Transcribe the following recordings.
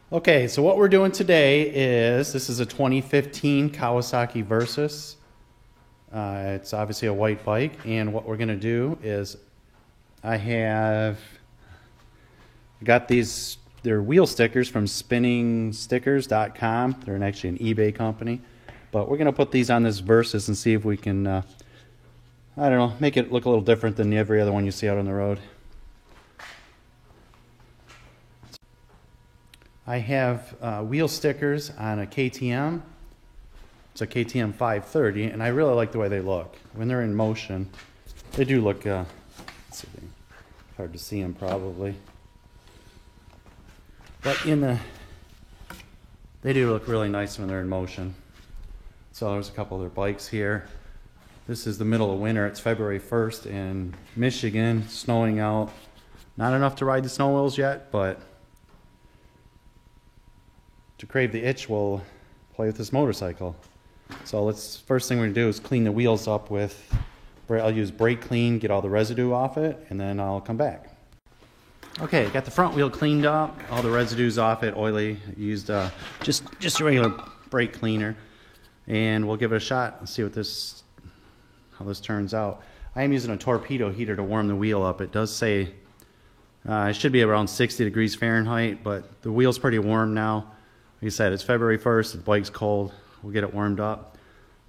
Okay, so what we're doing today is, this is a 2015 Kawasaki Versys. It's obviously a white bike, and what we're going to do is I have got these, they're wheel stickers from spinningstickers.com. They're actually an eBay company. But we're going to put these on this Versys and see if we can, I don't know, make it look a little different than every other one you see out on the road. I have wheel stickers on a KTM. It's a KTM 530, and I really like the way they look. When they're in motion, they do look, let's see, hard to see them probably. But they do look really nice when they're in motion. So there's a couple other bikes here. This is the middle of winter. It's February 1st in Michigan, snowing out. Not enough to ride the snow wheels yet, but to crave the itch, we'll play with this motorcycle. So first thing we're gonna do is clean the wheels up with, I'll use brake clean, get all the residue off it, and then I'll come back. Okay, got the front wheel cleaned up, all the residue's off it, oily. Used just a regular brake cleaner, and we'll give it a shot and see how this turns out. I am using a torpedo heater to warm the wheel up. It does say it should be around 60 degrees Fahrenheit, but the wheel's pretty warm now. Like I said, it's February 1st, the bike's cold. We'll get it warmed up.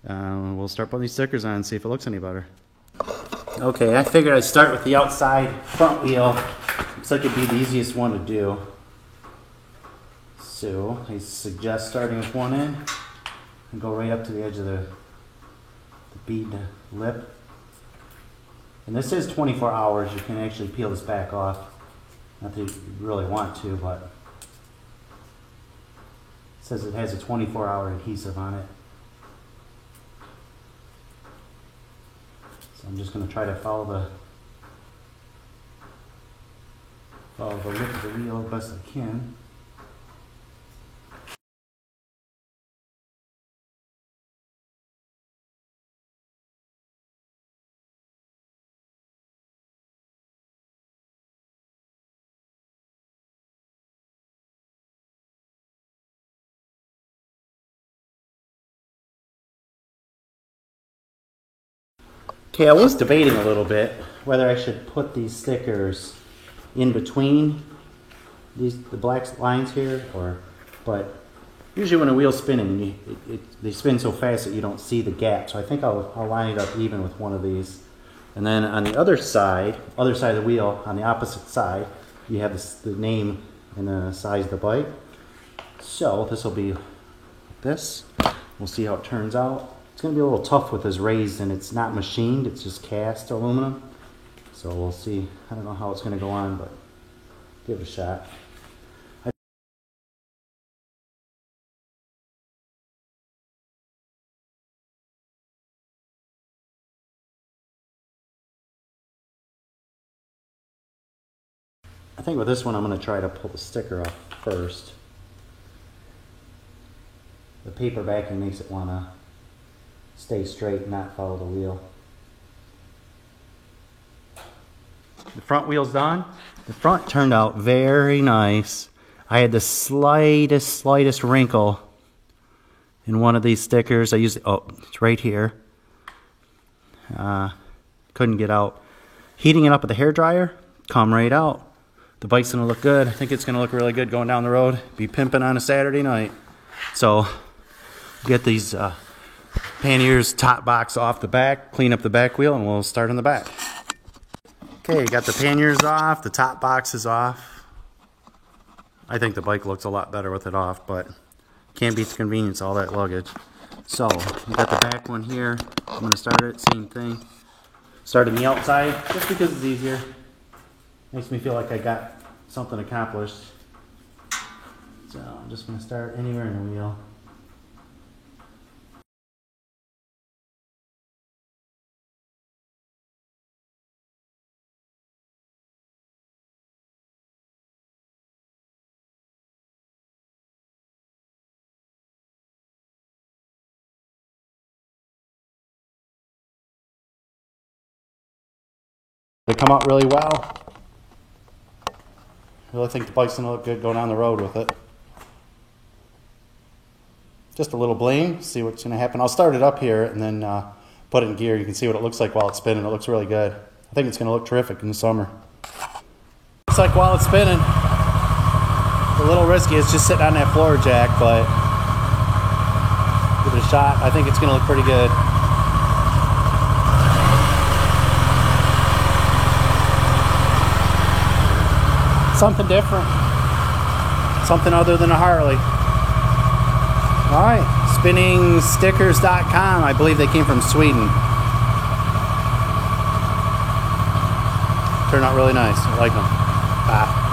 We'll start putting these stickers on and see if it looks any better. Okay, I figured I'd start with the outside front wheel. Looks like it'd be the easiest one to do. So I suggest starting with one end and go right up to the edge of the bead lip. And this is 24 hours. You can actually peel this back off. Not that you really want to, but it says it has a 24-hour adhesive on it. So I'm just going to try to follow the lip of the wheel as best I can. Okay, I was debating a little bit whether I should put these stickers in between the black lines here, but usually when a wheel's spinning, they spin so fast that you don't see the gap. So I think I'll line it up even with one of these. And then on the other side of the wheel, on the opposite side, you have the name and the size of the bike. So this will be like this. We'll see how it turns out. It's going to be a little tough with this raised, and it's not machined, it's just cast aluminum. So we'll see. I don't know how it's going to go on, but give it a shot. I think with this one I'm going to try to pull the sticker off first. The paper backing makes it want to stay straight and not follow the wheel. The front wheel's done. The front turned out very nice. I had the slightest wrinkle in one of these stickers. I used it's right here. Couldn't get out. Heating it up with a hairdryer, come right out. The bike's gonna look good. I think it's gonna look really good going down the road. Be pimping on a Saturday night. So get these panniers top box off the back, clean up the back wheel, and we'll start on the back. Okay, got the panniers off, the top box is off. I think the bike looks a lot better with it off, but can't beat the convenience of all that luggage. So, we got the back one here. I'm going to start it, same thing. Start on the outside, just because it's easier. Makes me feel like I got something accomplished. So, I'm just going to start anywhere in the wheel. They come out really well. I really think the bike's going to look good going on the road with it. just a little bling, see what's going to happen. I'll start it up here and then put it in gear. You can see what it looks like while it's spinning. It looks really good. I think it's going to look terrific in the summer. Looks like while it's spinning, a little risky. It's just sitting on that floor jack, but give it a shot. I think it's going to look pretty good. Something different. Something other than a Harley. All right, spinningstickers.com. I believe they came from Sweden. Turned out really nice. I like them. Bye.